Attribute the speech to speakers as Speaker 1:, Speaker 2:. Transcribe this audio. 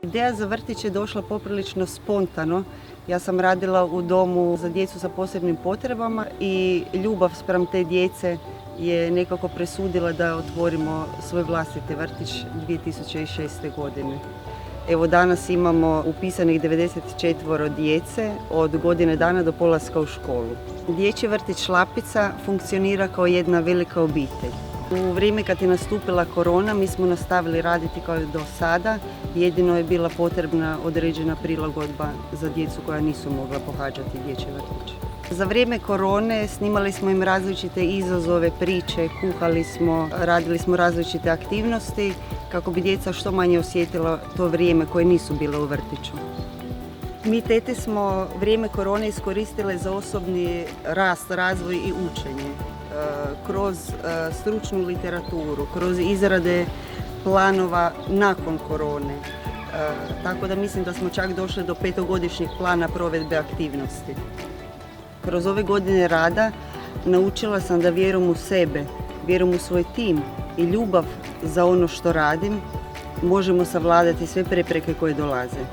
Speaker 1: Ideja za vrtić je došla poprilično spontano. Ja sam radila u domu za djecu sa posebnim potrebama i ljubav spram te djece je nekako presudila da otvorimo svoj vlastiti vrtić 2006. godine. Evo danas imamo upisanih 94 djece od godine dana do polaska u školu. Dječji vrtić Šlapica funkcionira kao jedna velika obitelj. U vrijeme kad je nastupila korona mi smo nastavili raditi kao i do sada, jedino je bila potrebna određena prilagodba za djecu koja nisu mogla pohađati dječji vrtić. Za vrijeme korone snimali smo im različite izazove, priče, kuhali smo, radili smo različite aktivnosti kako bi djeca što manje osjetila to vrijeme koje nisu bile u vrtiću. Mi tete smo vrijeme korone iskoristile za osobni rast, razvoj i učenje. Kroz stručnu literaturu, kroz izrade planova nakon korone. Tako da mislim da smo čak došli do 5-godišnjeg plana provedbe aktivnosti. Kroz ove godine rada naučila sam da vjerujem u sebe, vjerujem u svoj tim i ljubav za ono što radim možemo savladati sve prepreke koje dolaze.